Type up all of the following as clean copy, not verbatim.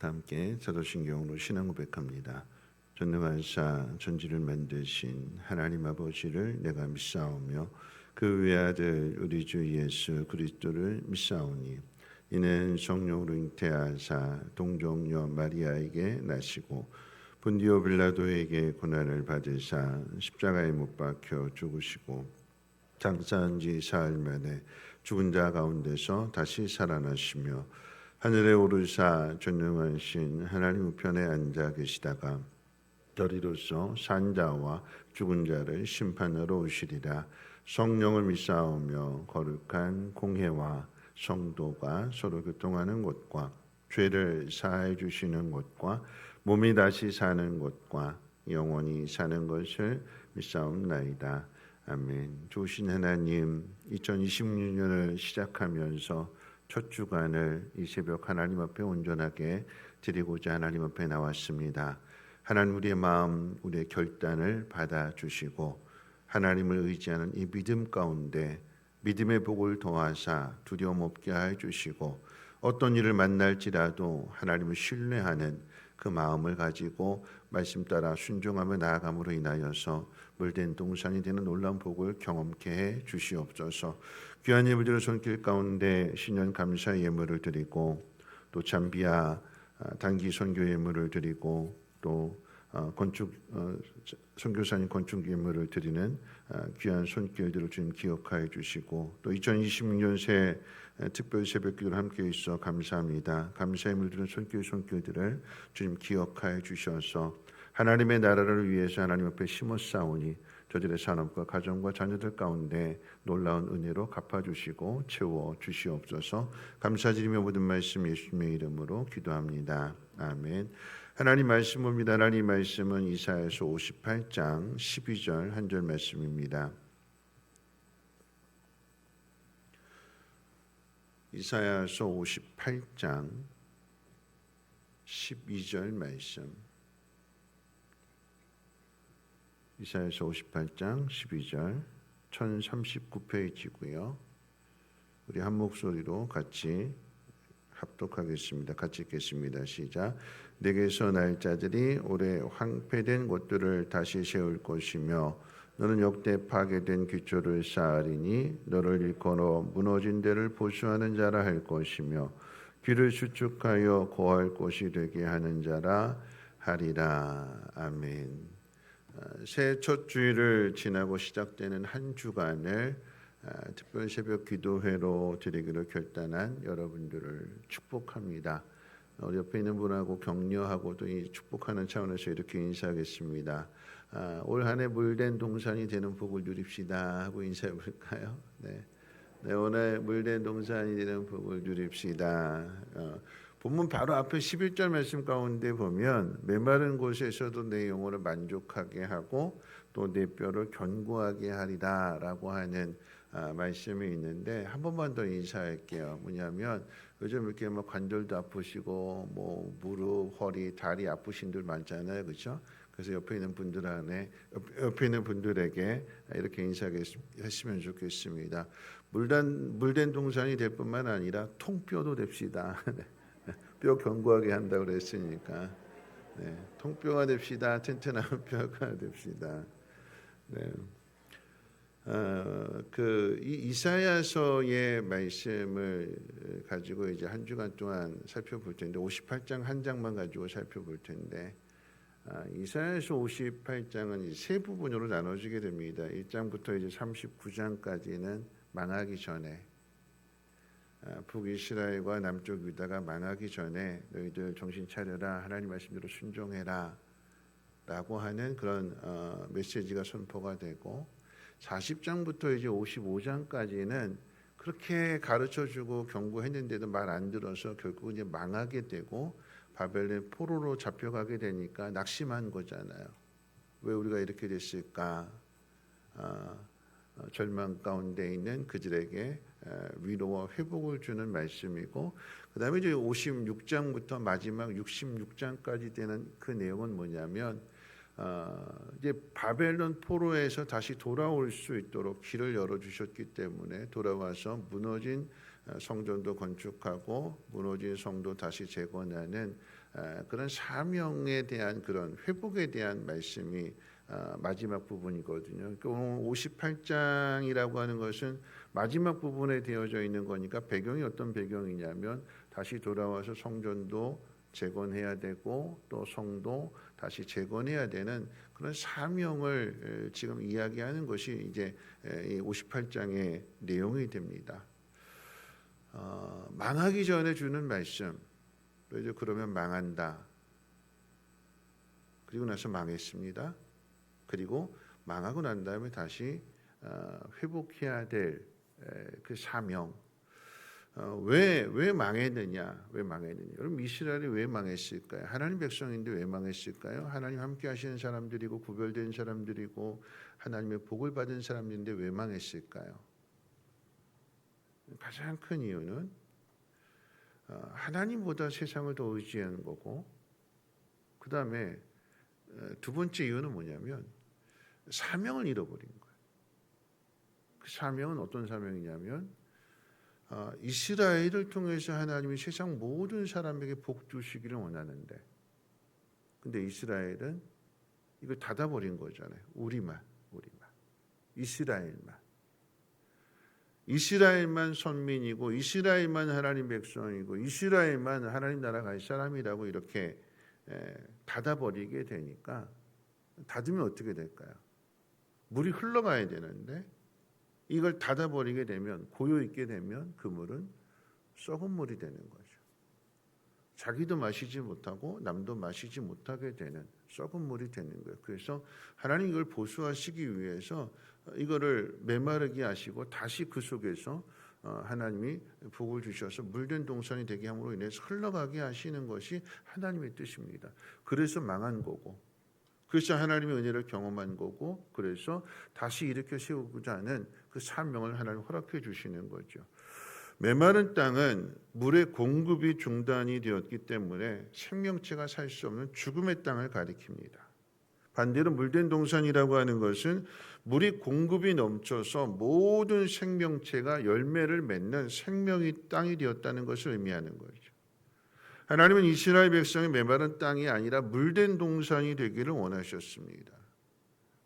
다 함께 사도신경으로 신앙 고백합니다. 전능하사 천지를 만드신 하나님 아버지를 내가 믿사오며 그 외아들 우리 주 예수 그리스도를 믿사오니 이는 성령으로 잉태하사 동정녀 마리아에게 나시고 본디오 빌라도에게 고난을 받으사 십자가에 못 박혀 죽으시고 장사한 지 사흘 만에 죽은 자 가운데서 다시 살아나시며 하늘에 오르사 전능하신 하나님 우편에 앉아 계시다가 저리로서 산 자와 죽은 자를 심판하러 오시리라. 성령을 믿사오며 거룩한 공회와 성도가 서로 교통하는 곳과 죄를 사해 주시는 곳과 몸이 다시 사는 곳과 영원히 사는 것을 믿사옵나이다. 아멘. 좋으신 하나님, 2026년을 시작하면서 첫 주간을 이 새벽 하나님 앞에 온전하게 드리고자 하나님 앞에 나왔습니다. 하나님, 우리의 마음, 우리의 결단을 받아주시고 하나님을 의지하는 이 믿음 가운데 믿음의 복을 더하사 두려움 없게 해주시고 어떤 일을 만날지라도 하나님을 신뢰하는 그 마음을 가지고 말씀 따라 순종하며 나아감으로 인하여서 물된 동산이 되는 놀라운 복을 경험케 해 주시옵소서. 귀한 예물들을 손길 가운데 신년 감사 예물을 드리고 또 잠비아 단기 선교 예물을 드리고 또 건축 선교사님 건축 예물을 드리는 귀한 손길들을 주님 기억하여 주시고 또 2026년 새 특별 새벽기도를 함께 있어 감사합니다. 감사 예물 드리는 손길들을 주님 기억하여 주셔서 하나님의 나라를 위해서 하나님 앞에 심었사오니 저들의 산업과 가정과 자녀들 가운데 놀라운 은혜로 갚아주시고 채워주시옵소서. 감사드리며 모든 말씀 예수님의 이름으로 기도합니다. 아멘. 하나님 말씀 봅니다. 하나님 말씀은 이사야서 58장 12절 한 절 말씀입니다. 이사야서 58장 12절 말씀. 이사야서 58장 12절 1039페이지고요. 우리 한 목소리로 같이 합독하겠습니다. 같이 읽겠습니다. 시작. 내게서 날 자들이 오래 황폐된 곳들을 다시 세울 것이며 너는 역대 파괴된 기초를 쌓으리니 너를 일컬어 무너진 데를 보수하는 자라 할 것이며 귀를 수축하여 고할 곳이 되게 하는 자라 하리라. 아멘. 새해 첫 주일을 지나고 시작되는 한 주간을 특별 새벽 기도회로 드리기로 결단한 여러분들을 축복합니다. 옆에 있는 분하고 격려하고 또 이 축복하는 차원에서 이렇게 인사하겠습니다. 올 한 해 물된 동산이 되는 복을 누립시다 하고 인사해 볼까요? 네, 오늘 물된 동산이 되는 복을 누립시다. 본문 바로 앞에 11절 말씀 가운데 보면 메마른 곳에서도 내 영혼을 만족하게 하고 또 내 뼈를 견고하게 하리라 라고 하는 말씀이 있는데 한 번만 더 인사할게요. 뭐냐면 요즘 이렇게 뭐 관절도 아프시고 뭐 무릎, 허리, 다리 아프신 분 많잖아요. 그렇죠? 그래서 옆에 있는 분들에게 이렇게 인사했으면 좋겠습니다. 물된 동산이 될 뿐만 아니라 통뼈도 됩시다. 뼈 견고하게 한다고 그랬으니까 통뼈가 됩시다. 튼튼한 뼈가 됩시다. 네. 이사야서의 말씀을 가지고 이제 한 주간 동안 살펴볼 텐데 58장 한 장만 가지고 살펴볼 텐데 이사야서 58장은 세 부분으로 나눠지게 됩니다. 1장부터 이제 39장까지는 망하기 전에 북이스라엘과 남쪽 유다가 망하기 전에 너희들 정신 차려라 하나님 말씀대로 순종해라 라고 하는 그런 메시지가 선포가 되고 40장부터 이제 55장까지는 그렇게 가르쳐주고 경고했는데도 말 안 들어서 결국 이제 망하게 되고 바벨론 포로로 잡혀가게 되니까 낙심한 거잖아요. 왜 우리가 이렇게 됐을까? 절망 가운데 있는 그들에게 위로와 회복을 주는 말씀이고 그 다음에 이제 56장부터 마지막 66장까지 되는 그 내용은 뭐냐면 이제 바벨론 포로에서 다시 돌아올 수 있도록 길을 열어주셨기 때문에 돌아와서 무너진 성전도 건축하고 무너진 성도 다시 재건하는 그런 사명에 대한 그런 회복에 대한 말씀이 마지막 부분이거든요. 그러니까 오늘 58장이라고 하는 것은 마지막 부분에 되어져 있는 거니까 배경이 어떤 배경이냐면 다시 돌아와서 성전도 재건해야 되고 또 성도 다시 재건해야 되는 그런 사명을 지금 이야기하는 것이 이제 이 58장의 내용이 됩니다. 망하기 전에 주는 말씀. 이제 그러면 망한다. 그리고 나서 망했습니다. 그리고 망하고 난 다음에 다시 회복해야 될 그 사명. 왜 망했느냐? 왜 망했느냐? 여러분 이스라엘이 왜 망했을까요? 하나님 백성인데 왜 망했을까요? 하나님 함께 하시는 사람들이고 구별된 사람들이고 하나님의 복을 받은 사람들인데 왜 망했을까요? 가장 큰 이유는 하나님보다 세상을 더 의지하는 거고, 그 다음에 두 번째 이유는 뭐냐면 사명을 잃어버린 거예요. 그 사명은 어떤 사명이냐면 이스라엘을 통해서 하나님이 세상 모든 사람에게 복 주시기를 원하는데, 근데 이스라엘은 이걸 닫아버린 거잖아요. 우리만 이스라엘만 선민이고 이스라엘만 하나님 백성이고 이스라엘만 하나님 나라 갈 사람이라고 이렇게 닫아버리게 되니까, 닫으면 어떻게 될까요? 물이 흘러가야 되는데 이걸 닫아버리게 되면, 고요 있게 되면 그 물은 썩은 물이 되는 거죠. 자기도 마시지 못하고 남도 마시지 못하게 되는 썩은 물이 되는 거예요. 그래서 하나님 이걸 보수하시기 위해서 이거를 메마르게 하시고 다시 그 속에서 하나님이 복을 주셔서 물된 동산이 되게 함으로 인해서 흘러가게 하시는 것이 하나님의 뜻입니다. 그래서 망한 거고, 그래서 하나님의 은혜를 경험한 거고, 그래서 다시 일으켜 세우고자 하는 그 사명을 하나님 허락해 주시는 거죠. 메마른 땅은 물의 공급이 중단이 되었기 때문에 생명체가 살 수 없는 죽음의 땅을 가리킵니다. 반대로 물된 동산이라고 하는 것은 물이 공급이 넘쳐서 모든 생명체가 열매를 맺는 생명의 땅이 되었다는 것을 의미하는 거죠. 하나님은 이스라엘 백성의 메마른 땅이 아니라 물된 동산이 되기를 원하셨습니다.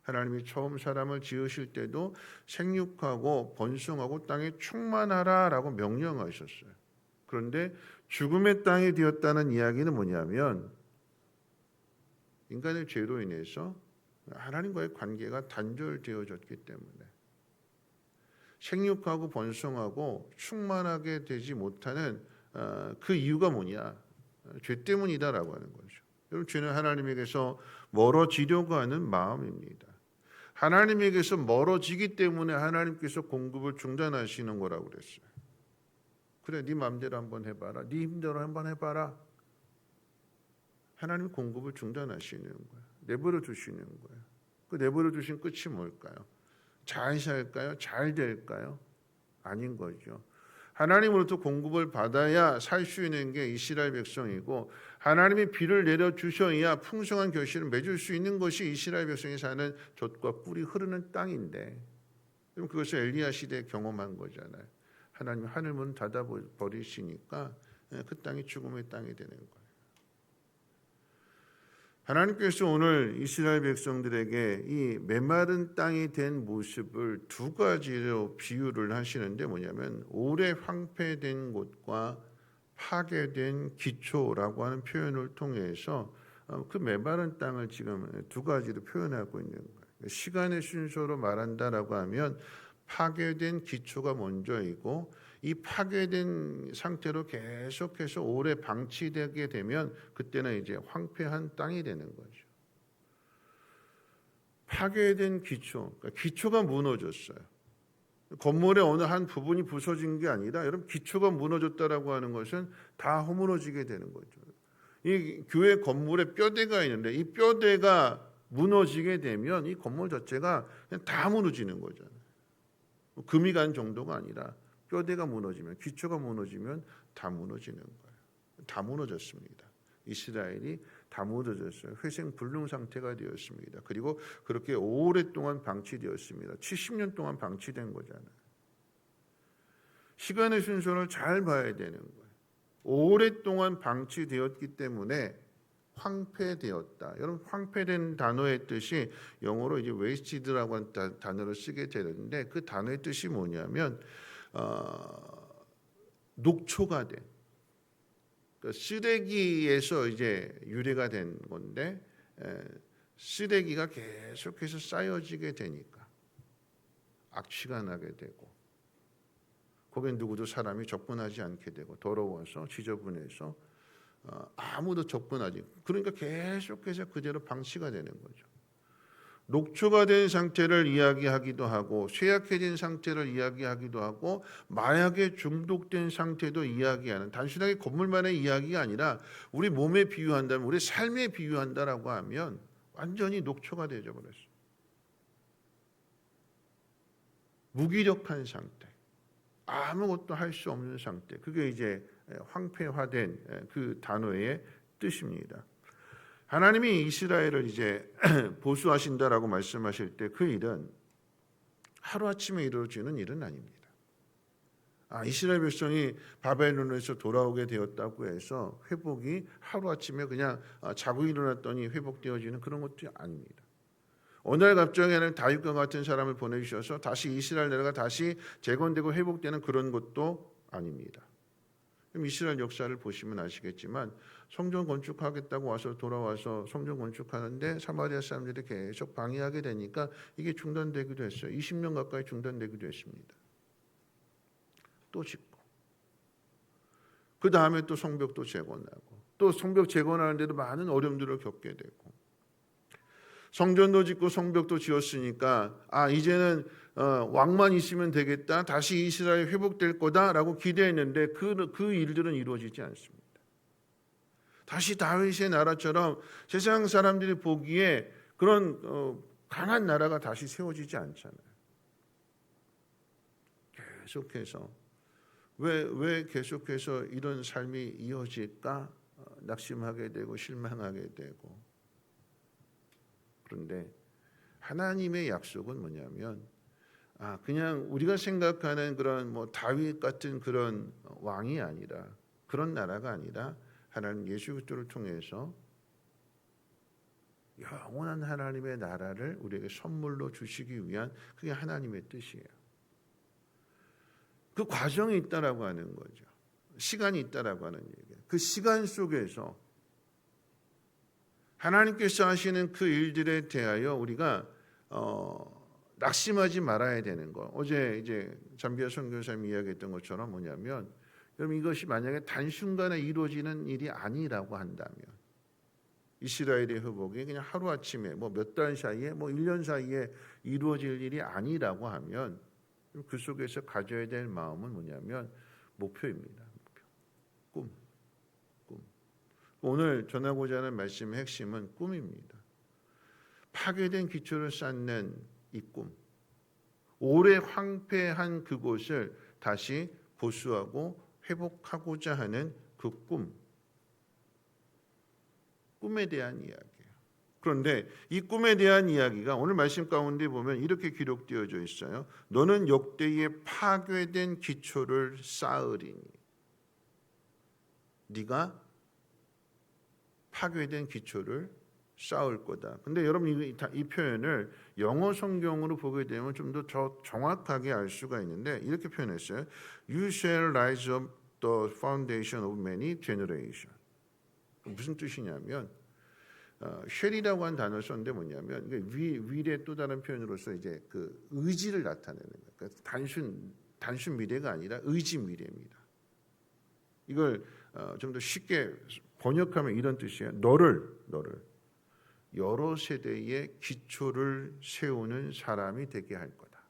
하나님이 처음 사람을 지으실 때도 생육하고 번성하고 땅에 충만하라라고 명령하셨어요. 그런데 죽음의 땅이 되었다는 이야기는 뭐냐면, 인간의 죄로 인해서 하나님과의 관계가 단절되어졌기 때문에 생육하고 번성하고 충만하게 되지 못하는 그 이유가 뭐냐? 죄 때문이다라고 하는 거죠. 여러분, 죄는 하나님에게서 멀어지려고 하는 마음입니다. 하나님에게서 멀어지기 때문에 하나님께서 공급을 중단하시는 거라고 그랬어요. 그래, 네 마음대로 한번 해봐라. 네 힘대로 한번 해봐라. 하나님 공급을 중단하시는 거예요. 내버려 두시는 거예요. 그 내버려 두신 끝이 뭘까요? 잘 살까요? 잘 될까요? 아닌 거죠. 하나님으로부터 공급을 받아야 살 수 있는 게 이스라엘 백성이고, 하나님이 비를 내려주셔야 풍성한 결실을 맺을 수 있는 것이 이스라엘 백성이 사는 젖과 꿀이 흐르는 땅인데, 그럼 그것을 엘리야 시대에 경험한 거잖아요. 하나님 하늘문 닫아버리시니까 그 땅이 죽음의 땅이 되는 거예요. 하나님께서 오늘 이스라엘 백성들에게 이 메마른 땅이 된 모습을 두 가지로 비유를 하시는데, 뭐냐면 오래 황폐된 곳과 파괴된 기초라고 하는 표현을 통해서 그 메마른 땅을 지금 두 가지로 표현하고 있는 거예요. 시간의 순서로 말한다라고 하면 파괴된 기초가 먼저이고, 이 파괴된 상태로 계속해서 오래 방치되게 되면 그때는 이제 황폐한 땅이 되는 거죠. 파괴된 기초, 그러니까 기초가 무너졌어요. 건물의 어느 한 부분이 부서진 게 아니라, 여러분, 기초가 무너졌다라고 하는 것은 다 허물어지게 되는 거죠. 이 교회 건물에 뼈대가 있는데 이 뼈대가 무너지게 되면 이 건물 자체가 그냥 다 무너지는 거잖아요. 금이 간 정도가 아니라 뼈대가 무너지면, 기초가 무너지면 다 무너지는 거예요. 다 무너졌습니다. 이스라엘이 다 무너졌어요. 회생불능 상태가 되었습니다. 그리고 그렇게 오랫동안 방치되었습니다. 70년 동안 방치된 거잖아요. 시간의 순서를 잘 봐야 되는 거예요. 오랫동안 방치되었기 때문에 황폐되었다. 여러분, 황폐된 단어의 뜻이 영어로 이제 wasted라고 하는 단어를 쓰게 되는데, 그 단어의 뜻이 뭐냐면 녹초가 된, 그러니까 쓰레기에서 이제 유래가 된 건데, 쓰레기가 계속해서 쌓여지게 되니까 악취가 나게 되고, 거기에 누구도 사람이 접근하지 않게 되고, 더러워서 지저분해서 아무도 접근하지, 그러니까 계속해서 그대로 방치가 되는 거죠. 녹초가 된 상태를 이야기하기도 하고, 쇠약해진 상태를 이야기하기도 하고, 마약에 중독된 상태도 이야기하는, 단순하게 건물만의 이야기가 아니라 우리 몸에 비유한다면, 우리 삶에 비유한다라고 하면 완전히 녹초가 되어 버렸어요. 무기력한 상태, 아무것도 할 수 없는 상태, 그게 이제 황폐화된 그 단어의 뜻입니다. 하나님이 이스라엘을 이제 보수하신다라고 말씀하실 때 그 일은 하루아침에 이루어지는 일은 아닙니다. 이스라엘 백성이 바벨론에서 돌아오게 되었다고 해서 회복이 하루아침에 그냥 자고 일어났더니 회복되어지는 그런 것도 아닙니다. 어느 날 갑자기 하나님 다윗과 같은 사람을 보내주셔서 다시 이스라엘 나라가 다시 재건되고 회복되는 그런 것도 아닙니다. 그럼 이스라엘 역사를 보시면 아시겠지만, 성전 건축하겠다고 와서 돌아와서 성전 건축하는데 사마리아 사람들이 계속 방해하게 되니까 이게 중단되기도 했어요. 20년 가까이 중단되기도 했습니다. 또 짓고, 그 다음에 또 성벽도 재건하고, 또 성벽 재건하는데도 많은 어려움들을 겪게 되고, 성전도 짓고 성벽도 지었으니까 이제는 왕만 있으면 되겠다, 다시 이스라엘 회복될 거다라고 기대했는데 그 일들은 이루어지지 않습니다. 다시 다윗의 나라처럼 세상 사람들이 보기에 그런 강한 나라가 다시 세워지지 않잖아요. 계속해서 왜 계속해서 이런 삶이 이어질까 낙심하게 되고 실망하게 되고. 그런데 하나님의 약속은 뭐냐면, 그냥 우리가 생각하는 그런 다윗 같은 그런 왕이 아니라, 그런 나라가 아니라 하나님 예수 그리스도를 통해서 영원한 하나님의 나라를 우리에게 선물로 주시기 위한, 그게 하나님의 뜻이에요. 그 과정이 있다라고 하는 거죠. 시간이 있다라고 하는 얘기예요. 그 시간 속에서 하나님께서 하시는 그 일들에 대하여 우리가 낙심하지 말아야 되는 거. 어제 이제 잠비아 선교사님이 이야기했던 것처럼 뭐냐면, 여러분, 이것이 만약에 단순간에 이루어지는 일이 아니라고 한다면, 이스라엘의 회복이 그냥 하루아침에 몇 달 사이에 1년 사이에 이루어질 일이 아니라고 하면, 그 속에서 가져야 될 마음은 뭐냐면 목표입니다. 꿈. 오늘 전하고자 하는 말씀의 핵심은 꿈입니다. 파괴된 기초를 쌓는 이 꿈, 오래 황폐한 그곳을 다시 보수하고 회복하고자 하는 그 꿈에 대한 이야기예요. 그런데 이 꿈에 대한 이야기가 오늘 말씀 가운데 보면 이렇게 기록되어져 있어요. 너는 역대의 파괴된 기초를 쌓으리니. 네가 파괴된 기초를 쌓을 거다. 근데 여러분, 이 표현을 영어 성경으로 보게 되면 좀 더 정확하게 알 수가 있는데, 이렇게 표현했어요. You shall rise up the foundation of many generations. 무슨 뜻이냐면, shall이라고 한 단어를 썼는데 뭐냐면, will의 또 다른 표현으로서 이제 그 의지를 나타내는 거예요. 그러니까 단순 미래가 아니라 의지 미래입니다. 이걸 좀 더 쉽게 번역하면 이런 뜻이에요. 너를 여러 세대의 기초를 세우는 사람이 되게 할 거다.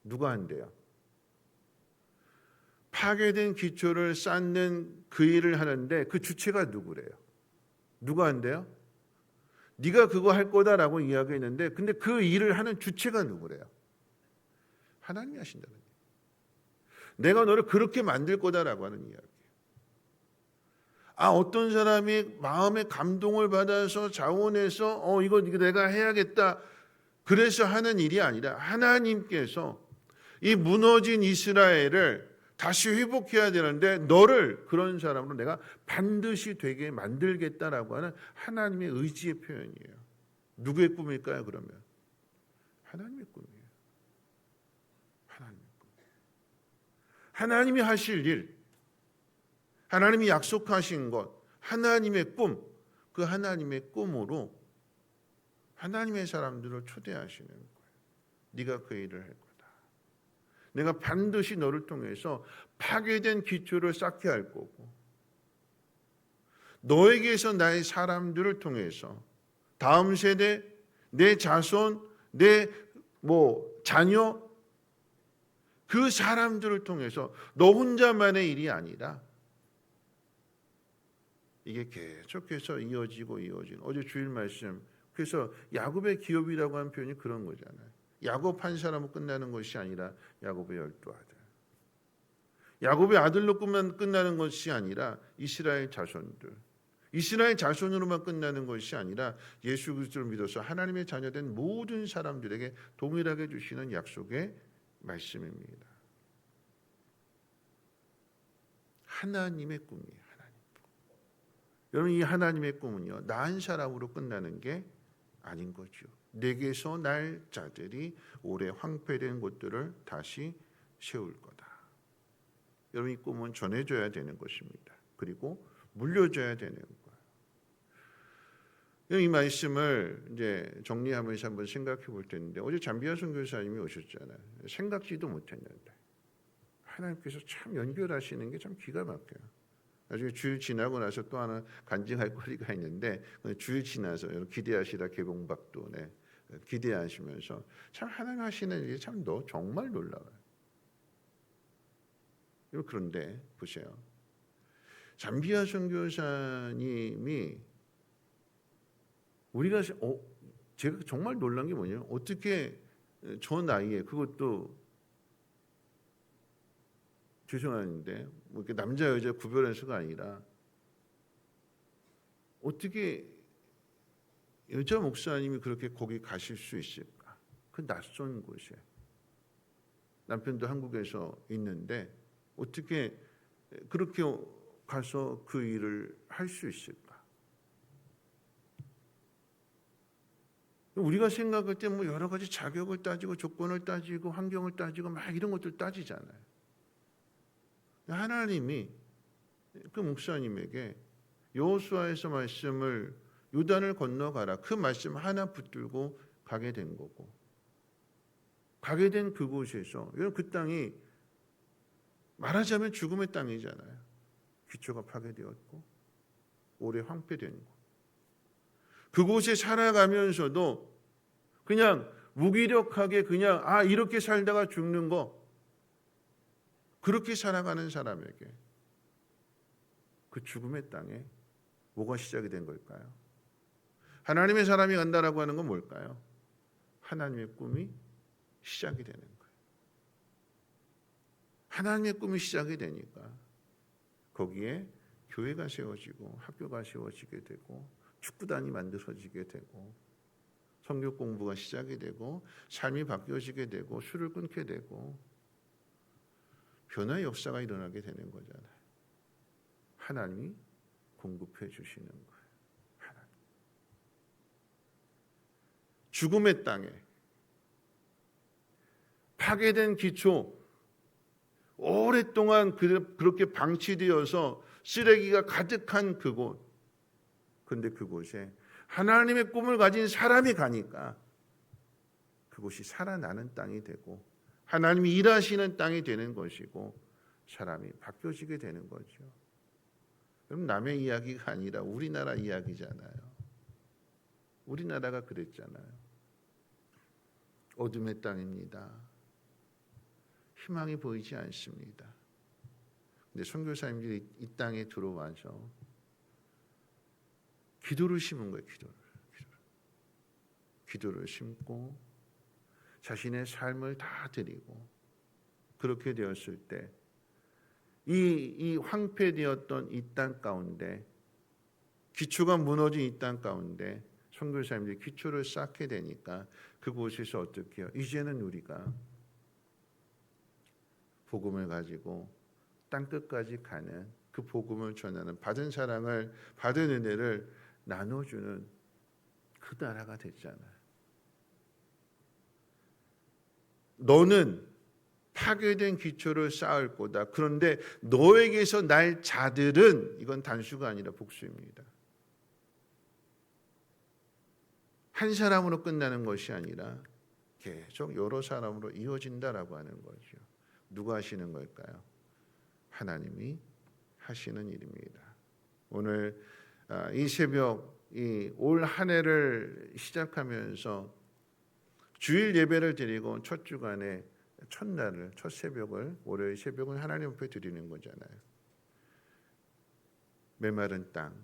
누가 한대요? 파괴된 기초를 쌓는 그 일을 하는데 그 주체가 누구래요? 누가 한대요? 네가 그거 할 거다라고 이야기했는데, 근데 그 일을 하는 주체가 누구래요? 하나님이 하신다는 거예요. 내가 너를 그렇게 만들 거다라고 하는 이야기예요. 어떤 사람이 마음의 감동을 받아서 자원해서 이거 내가 해야겠다, 그래서 하는 일이 아니라 하나님께서 이 무너진 이스라엘을 다시 회복해야 되는데 너를 그런 사람으로 내가 반드시 되게 만들겠다라고 하는 하나님의 의지의 표현이에요. 누구의 꿈일까요, 그러면? 하나님의 꿈이에요. 하나님의 꿈. 하나님이 하실 일, 하나님이 약속하신 것, 하나님의 꿈, 그 하나님의 꿈으로 하나님의 사람들을 초대하시는 거예요. 네가 그 일을 할 거다. 내가 반드시 너를 통해서 파괴된 기초를 쌓게 할 거고, 너에게서 나의 사람들을 통해서 다음 세대, 내 자손, 내 자녀, 그 사람들을 통해서 너 혼자만의 일이 아니라 이게 계속해서 이어지고 어제 주일 말씀, 그래서 야곱의 기업이라고 하는 표현이 그런 거잖아요. 야곱 한 사람으로 끝나는 것이 아니라 야곱의 12아들, 야곱의 아들로 끝나는 것이 아니라 이스라엘 자손들, 이스라엘 자손으로만 끝나는 것이 아니라 예수 그리스도를 믿어서 하나님의 자녀된 모든 사람들에게 동일하게 주시는 약속의 말씀입니다. 하나님의 꿈이에요. 여러분, 이 하나님의 꿈은요, 나 한 사람으로 끝나는 게 아닌 거죠. 내게서 날 자들이 오래 황폐된 곳들을 다시 세울 거다. 여러분, 이 꿈은 전해져야 되는 것입니다. 그리고 물려줘야 되는 거예요. 이 말씀을 이제 정리하면서 한번 생각해 볼 텐데, 어제 잠비아 선교사님이 오셨잖아요. 생각지도 못했는데 하나님께서 참 연결하시는 게 참 기가 막혀요. 나중에 주일 지나고 나서 또 하나 간증할 거리가 있는데, 주일 지나서 기대하시라 개봉박도 기대하시면서 참 하나님 하시는 일이 참 정말 놀라워요. 그런데 보세요. 잠비아 선교사님이 우리가 제가 정말 놀란 게 뭐냐면, 어떻게 저 나이에, 그것도 죄송한데 뭐 이렇게 남자 여자 구별해서가 아니라, 어떻게 여자 목사님이 그렇게 거기 가실 수 있을까? 그 낯선 곳에, 남편도 한국에서 있는데 어떻게 그렇게 가서 그 일을 할 수 있을까? 우리가 생각할 때 뭐 여러 가지 자격을 따지고 조건을 따지고 환경을 따지고 막 이런 것들 따지잖아요. 하나님이 그 목사님에게 여호수아에서 말씀을 요단을 건너가라, 그 말씀 하나 붙들고 가게 된 거고, 가게 된 그곳에서, 여러분, 그 땅이 말하자면 죽음의 땅이잖아요. 기초가 파괴되었고 오래 황폐된 곳, 그곳에 살아가면서도 그냥 무기력하게 그냥 이렇게 살다가 죽는 거, 그렇게 살아가는 사람에게 그 죽음의 땅에 뭐가 시작이 된 걸까요? 하나님의 사람이 간다라고 하는 건 뭘까요? 하나님의 꿈이 시작이 되는 거예요. 하나님의 꿈이 시작이 되니까 거기에 교회가 세워지고 학교가 세워지게 되고 축구단이 만들어지게 되고 성경 공부가 시작이 되고 삶이 바뀌어지게 되고 술을 끊게 되고 변화의 역사가 일어나게 되는 거잖아요. 하나님이 공급해 주시는 거예요. 하나님. 죽음의 땅에 파괴된 기초, 오랫동안 그렇게 방치되어서 쓰레기가 가득한 그곳, 그런데 그곳에 하나님의 꿈을 가진 사람이 가니까 그곳이 살아나는 땅이 되고 하나님이 일하시는 땅이 되는 것이고 사람이 바뀌어지게 되는 거죠. 그럼 남의 이야기가 아니라 우리나라 이야기잖아요. 우리나라가 그랬잖아요. 어둠의 땅입니다. 희망이 보이지 않습니다. 근데 선교사님들이 이 땅에 들어와서 기도를 심은 거예요. 기도를 심고 자신의 삶을 다 드리고, 그렇게 되었을 때 이 황폐되었던 이 땅 가운데, 기초가 무너진 이 땅 가운데 선교사님들이 기초를 쌓게 되니까 그곳에서 어떻게 해요? 이제는 우리가 복음을 가지고 땅끝까지 가는 그 복음을 전하는 받은 사랑을 받은 은혜를 나눠주는 그 나라가 됐잖아요. 너는 파괴된 기초를 쌓을 거다. 그런데 너에게서 날 자들은 이건 단수가 아니라 복수입니다. 한 사람으로 끝나는 것이 아니라 계속 여러 사람으로 이어진다라고 하는 거죠. 누가 하시는 걸까요? 하나님이 하시는 일입니다. 오늘 이 새벽 올 한 해를 시작하면서 주일 예배를 드리고 첫 주간에 첫날을 첫 새벽을 월요일 새벽은 하나님 앞에 드리는 거잖아요. 메마른 땅,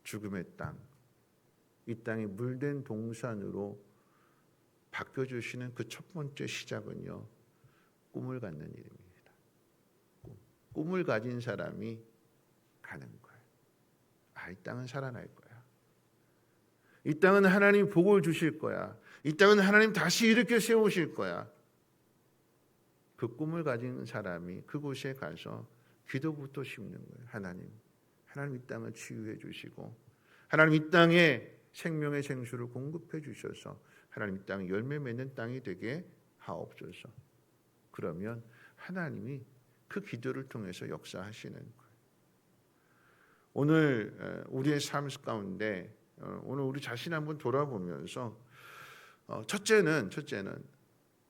죽음의 땅, 이 땅이 물된 동산으로 바뀌어주시는 그 첫 번째 시작은요, 꿈을 갖는 일입니다. 꿈을 가진 사람이 가는 거예요. 이 땅은 살아날 거야. 이 땅은 하나님 복을 주실 거야. 이 땅은 하나님 다시 일으켜 세우실 거야. 그 꿈을 가진 사람이 그곳에 가서 기도부터 심는 거예요. 하나님 이 땅을 치유해 주시고, 하나님 이 땅에 생명의 생수를 공급해 주셔서 하나님 이 땅이 열매 맺는 땅이 되게 하옵소서. 그러면 하나님이 그 기도를 통해서 역사하시는 거예요. 오늘 우리의 삶 가운데 오늘 우리 자신 한번 돌아보면서 첫째는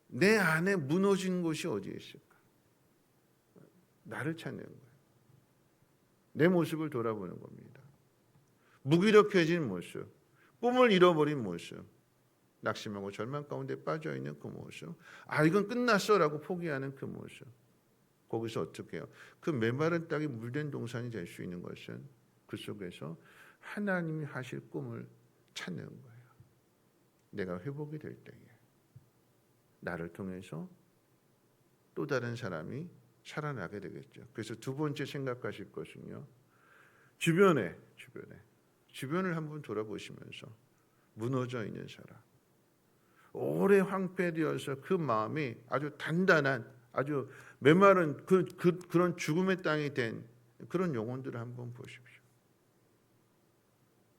내 안에 무너진 곳이 어디에 있을까? 나를 찾는 거예요. 내 모습을 돌아보는 겁니다. 무기력해진 모습, 꿈을 잃어버린 모습, 낙심하고 절망 가운데 빠져있는 그 모습, 이건 끝났어라고 포기하는 그 모습. 거기서 어떻게 해요? 그 메마른 땅이 물된 동산이 될 수 있는 것은 그 속에서 하나님이 하실 꿈을 찾는 거예요. 내가 회복이 될 때에 나를 통해서 또 다른 사람이 살아나게 되겠죠. 그래서 두 번째 생각하실 것은요, 주변을 한번 돌아보시면서 무너져 있는 사람, 오래 황폐되어서 그 마음이 아주 단단한, 아주 메마른 그런 죽음의 땅이 된 그런 영혼들을 한번 보십시오.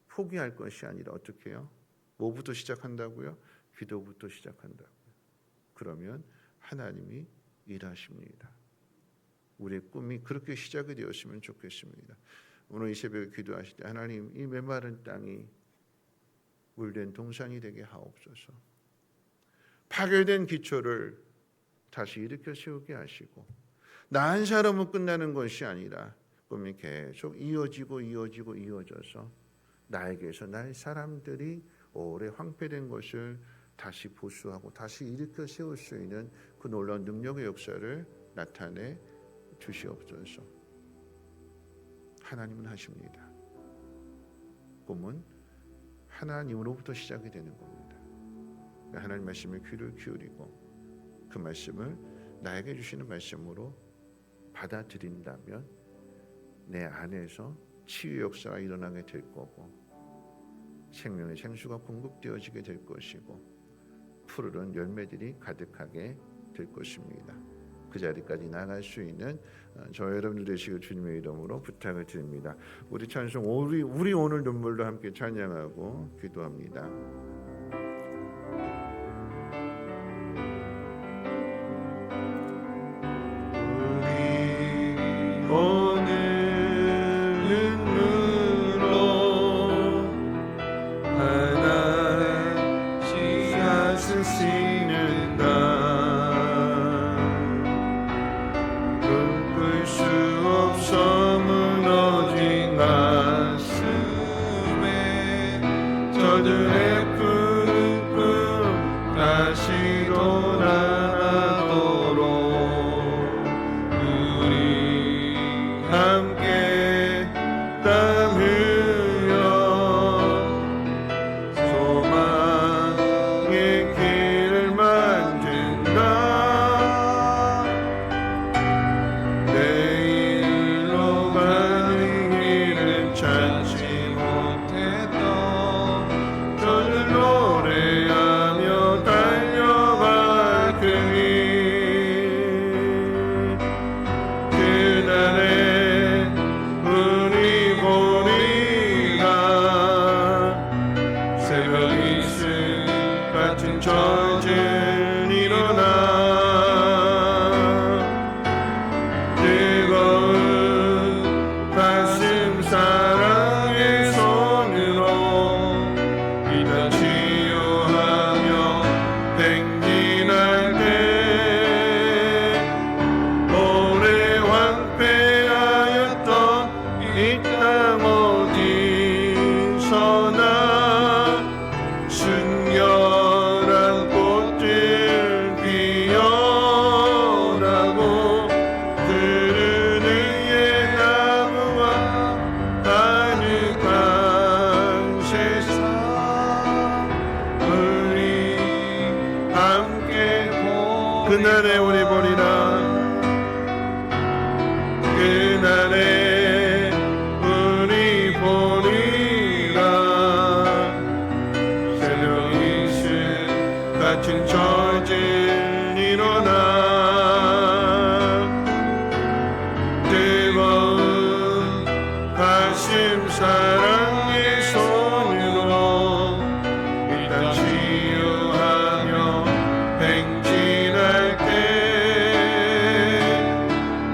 포기할 것이 아니라 어떻게 해요? 뭐부터 시작한다고요? 기도부터 시작한다고요. 그러면 하나님이 일하십니다. 우리의 꿈이 그렇게 시작이 되었으면 좋겠습니다. 오늘 이 새벽에 기도하실 때 하나님, 이 메마른 땅이 물된 동산이 되게 하옵소서. 파괴된 기초를 다시 일으켜 세우게 하시고, 나 한 사람은 끝나는 것이 아니라 꿈이 계속 이어져서 나에게서 날 사람들이 오래 황폐된 것을 다시 보수하고 다시 일으켜 세울 수 있는 그 놀라운 능력의 역사를 나타내 주시옵소서. 하나님은 하십니다. 꿈은 하나님으로부터 시작이 되는 겁니다. 하나님 말씀에 귀를 기울이고 그 말씀을 나에게 주시는 말씀으로 받아들인다면 내 안에서 치유 역사가 일어나게 될 거고, 생명의 생수가 공급되어지게 될 것이고, 푸르른 열매들이 가득하게 될 것입니다. 그 자리까지 나갈 수 있는 저 여러분들 되시길 주님의 이름으로 부탁을 드립니다. 우리 찬송 우리 오늘 눈물로 함께 찬양하고 기도합니다. 저들의 그날에 우리 보리라. 그날에 우리 보리라. 새벽 이슬 같은 저질 일어나 뜨거운 가슴 사랑의 손으로 일단 치유하며 행진할 때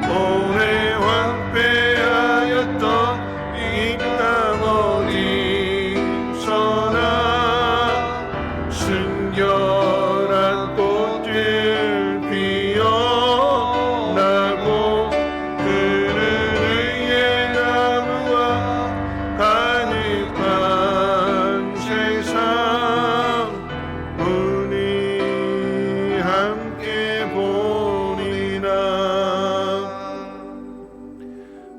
오래 황폐하였던 이 땅 어디서나 순결한 꽃들 피어나고 그를 위해 나무와 가득한 세상 우리 함께 보리라.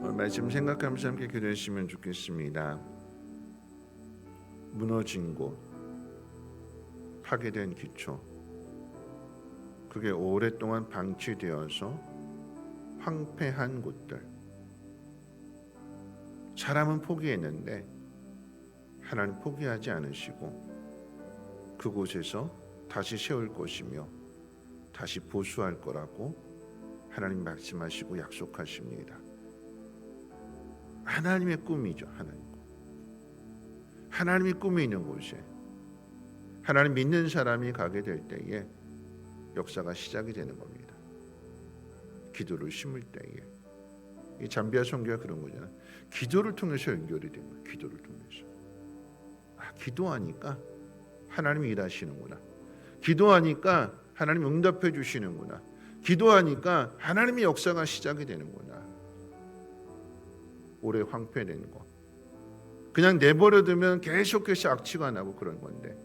오늘 말씀 생각하면서 함께 기도했으면 좋겠습니다. 무너진 곳, 파괴된 기초, 그게 오랫동안 방치되어서 황폐한 곳들, 사람은 포기했는데 하나님 포기하지 않으시고 그곳에서 다시 세울 것이며 다시 보수할 거라고 하나님 말씀하시고 약속하십니다. 하나님의 꿈이죠. 하나님의 꿈이 있는 곳에 하나님 믿는 사람이 가게 될 때에 역사가 시작이 되는 겁니다. 기도를 심을 때에. 이 잠비아 선교가 그런 거잖아요. 기도를 통해서 연결이 된 거예요. 기도를 통해서. 기도하니까 하나님이 일하시는구나. 기도하니까 하나님 응답해 주시는구나. 기도하니까 하나님의 역사가 시작이 되는구나. 오래 황폐된 거. 그냥 내버려두면 계속해서 악취가 나고 그런 건데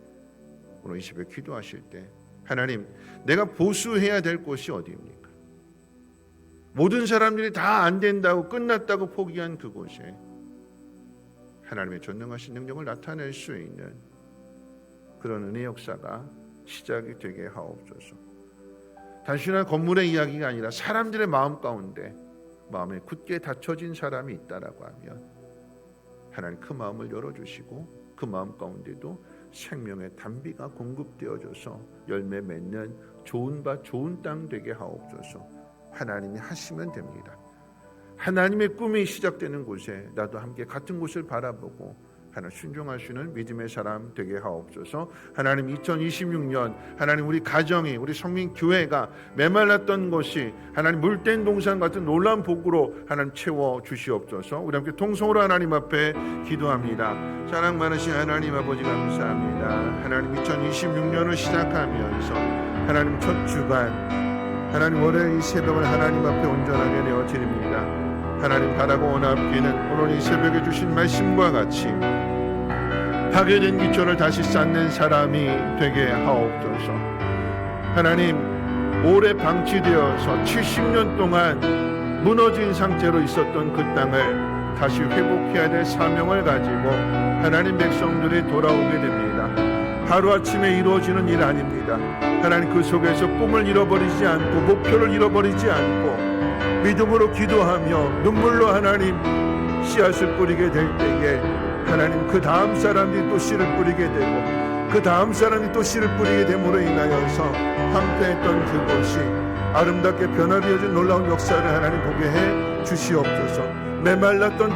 오늘 이 집에 기도하실 때 하나님, 내가 보수해야 될 곳이 어디입니까? 모든 사람들이 다 안 된다고 끝났다고 포기한 그곳에 하나님의 전능하신 능력을 나타낼 수 있는 그런 은혜 역사가 시작이 되게 하옵소서. 단순한 건물의 이야기가 아니라 사람들의 마음 가운데 마음에 굳게 닫혀진 사람이 있다라고 하면 하나님 그 마음을 열어주시고 그 마음 가운데도 생명의 단비가 공급되어져서 열매 맺는 좋은 밭 좋은 땅 되게 하옵소서. 하나님이 하시면 됩니다. 하나님의 꿈이 시작되는 곳에 나도 함께 같은 곳을 바라보고 하나님 순종할 수 있는 믿음의 사람 되게 하옵소서. 하나님 2026년 하나님 우리 가정이 우리 성민교회가 메말랐던 것이 하나님 물된 동산 같은 놀라운 복으로 하나님 채워 주시옵소서. 우리 함께 통성으로 하나님 앞에 기도합니다. 사랑 많으신 하나님 아버지 감사합니다. 하나님 2026년을 시작하면서 하나님 첫 주간 하나님 월요일 이 새벽을 하나님 앞에 온전하게 내어드립니다. 하나님 바라고 원합기는 오늘 이 새벽에 주신 말씀과 같이 파괴된 기초를 다시 쌓는 사람이 되게 하옵소서. 하나님 오래 방치되어서 70년 동안 무너진 상태로 있었던 그 땅을 다시 회복해야 될 사명을 가지고 하나님 백성들이 돌아오게 됩니다. 하루아침에 이루어지는 일 아닙니다. 하나님 그 속에서 꿈을 잃어버리지 않고 목표를 잃어버리지 않고 믿음으로 기도하며 눈물로 하나님 씨앗을 뿌리게 될 때에 하나님 그 다음 사람이 또 씨를 뿌리게 되고 그 다음 사람이 또 씨를 뿌리게 됨으로 인하여서 황폐했던 그곳이 아름답게 변화되어진 놀라운 역사를 하나님 보게 해 주시옵소서. 메말랐던